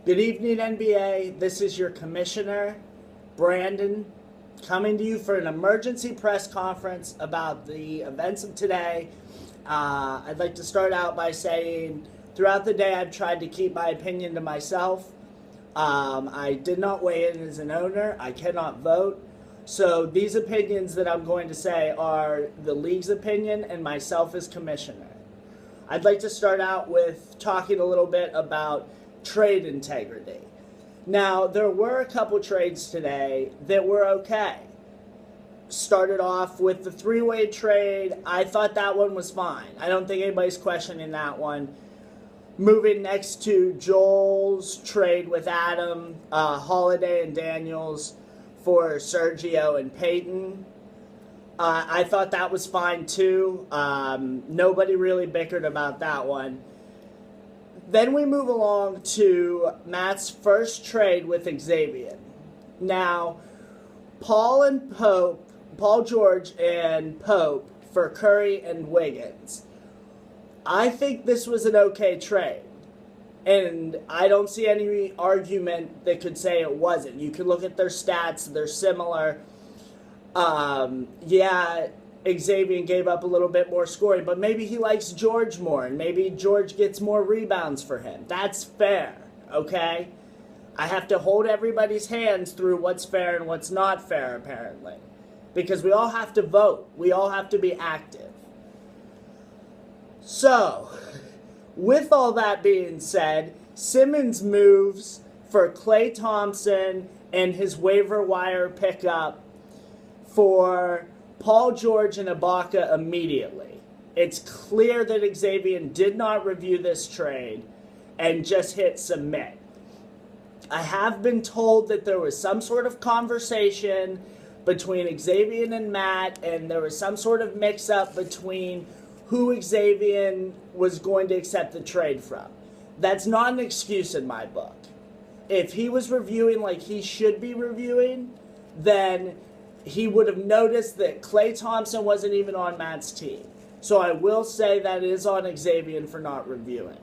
Good evening, NBA. This is your commissioner, Brandon, coming to you for an emergency press conference about the events of today. I'd like to start out by saying throughout the day I've tried to keep my opinion to myself. I did not weigh in as an owner. I cannot vote. So these opinions that I'm going to say are the league's opinion and myself as commissioner. I'd like to start out with talking a little bit about trade integrity. Now, there were a couple trades today that were okay. Started off with the three-way trade. I thought that one was fine. I don't think anybody's questioning that one. Moving next to Joel's trade with Adam, Holiday and Daniels for Sergio and Peyton. I thought that was fine too. Nobody really bickered about that one. Then we move along to Matt's first trade with Xavien. Now, Paul George and Pope for Curry and Wiggins. I think this was an okay trade. And I don't see any argument that could say it wasn't. You can look at their stats, they're similar. Xavien gave up a little bit more scoring, but maybe he likes George more, and maybe George gets more rebounds for him. That's fair, okay? I have to hold everybody's hands through what's fair and what's not fair, apparently. Because we all have to vote. We all have to be active. So, with all that being said, Simmons moves for Klay Thompson and his waiver wire pickup for Paul George and Ibaka immediately. It's clear that Xavien did not review this trade and just hit submit. I have been told that there was some sort of conversation between Xavien and Matt, and there was some sort of mix-up between who Xavien was going to accept the trade from. That's not an excuse in my book. If he was reviewing like he should be reviewing, then he would have noticed that Klay Thompson wasn't even on Matt's team. So I will say that it is on Xavien for not reviewing.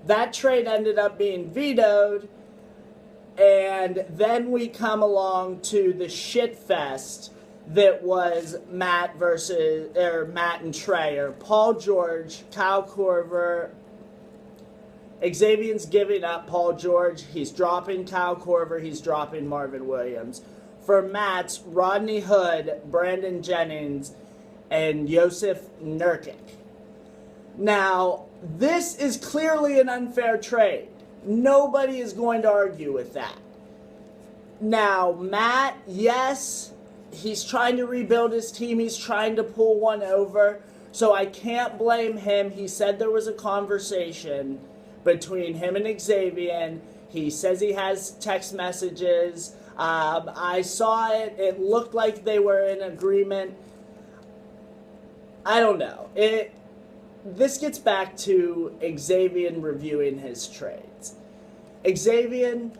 That trade ended up being vetoed, and then we come along to the shit fest that was Matt and Trey, or Paul George, Kyle Korver. Xavien's giving up Paul George. He's dropping Kyle Korver. He's dropping Marvin Williams. For Matt's, Rodney Hood, Brandon Jennings, and Yusuf Nurkic. Now, this is clearly an unfair trade. Nobody is going to argue with that. Now, Matt, yes, he's trying to rebuild his team. He's trying to pull one over. So I can't blame him. He said there was a conversation between him and Xavien. He says he has text messages. I saw it. It looked like they were in agreement. I don't know. This gets back to Xavien reviewing his trades. Xavien,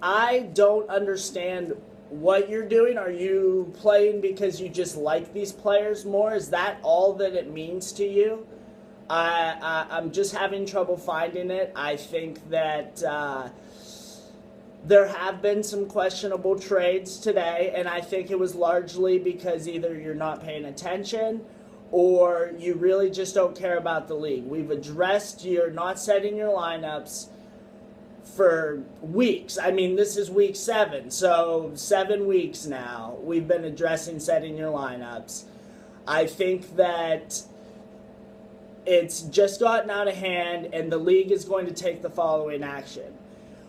I don't understand what you're doing. Are you playing because you just like these players more? Is that all that it means to you? I'm just having trouble finding it. I think that there have been some questionable trades today, and I think it was largely because either you're not paying attention or you really just don't care about the league. We've addressed you're not setting your lineups for weeks. I mean, this is week 7, so 7 weeks now we've been addressing setting your lineups. I think that it's just gotten out of hand, and the league is going to take the following action.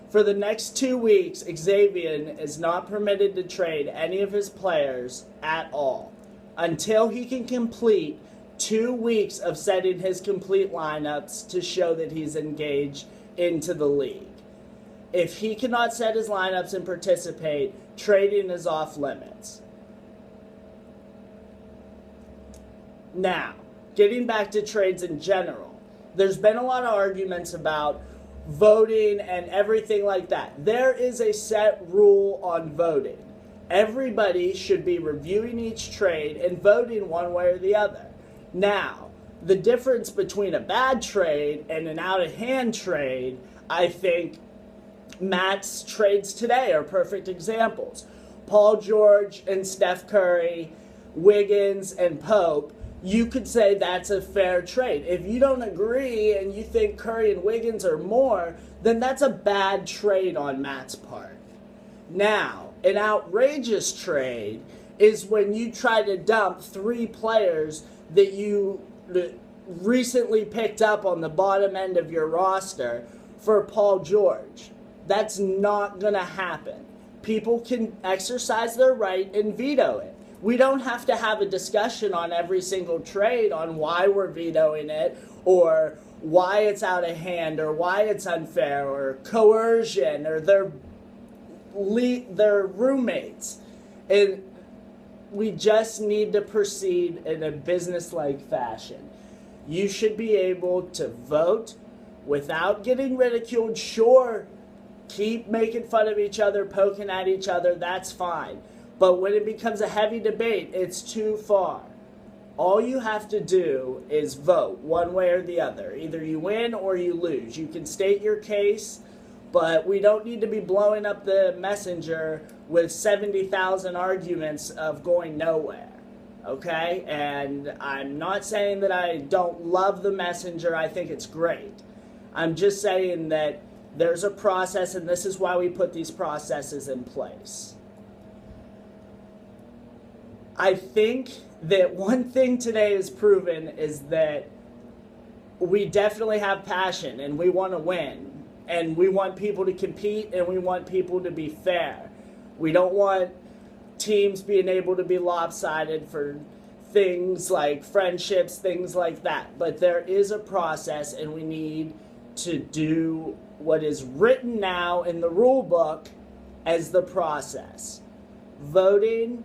For the next 2 weeks, Xavien is not permitted to trade any of his players at all until he can complete 2 weeks of setting his complete lineups to show that he's engaged into the league. If he cannot set his lineups and participate, trading is off limits. Now, getting back to trades in general, there's been a lot of arguments about voting and everything like that. There is a set rule on voting. Everybody should be reviewing each trade and voting one way or the other. Now, the difference between a bad trade and an out-of-hand trade, I think Matt's trades today are perfect examples. Paul George and Steph Curry, Wiggins and Pope, you could say that's a fair trade. If you don't agree and you think Curry and Wiggins are more, then that's a bad trade on Matt's part. Now, an outrageous trade is when you try to dump 3 players that you recently picked up on the bottom end of your roster for Paul George. That's not going to happen. People can exercise their right and veto it. We don't have to have a discussion on every single trade on why we're vetoing it or why it's out of hand or why it's unfair or coercion or their roommates. And we just need to proceed in a business-like fashion. You should be able to vote without getting ridiculed. Sure, keep making fun of each other, poking at each other, that's fine. But when it becomes a heavy debate, it's too far. All you have to do is vote one way or the other. Either you win or you lose. You can state your case, but we don't need to be blowing up the messenger with 70,000 arguments of going nowhere. Okay? And I'm not saying that I don't love the messenger. I think it's great. I'm just saying that there's a process, and this is why we put these processes in place. I think that one thing today is proven is that we definitely have passion and we want to win. And we want people to compete and we want people to be fair. We don't want teams being able to be lopsided for things like friendships, things like that. But there is a process and we need to do what is written now in the rule book as the process. Voting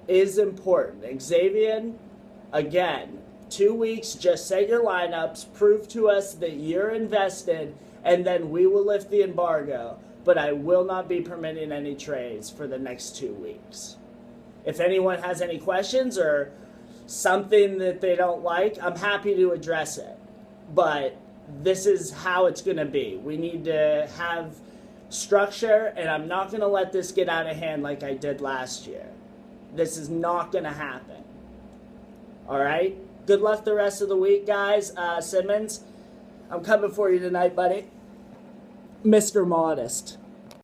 is important. Xavien, again, 2 weeks, just set your lineups, prove to us that you're invested, and then we will lift the embargo. But I will not be permitting any trades for the next 2 weeks. If anyone has any questions or something that they don't like, I'm happy to address it. But this is how it's going to be. We need to have structure, and I'm not going to let this get out of hand like I did last year. This is not going to happen. All right? Good luck the rest of the week, guys. Simmons, I'm coming for you tonight, buddy. Mr. Modest.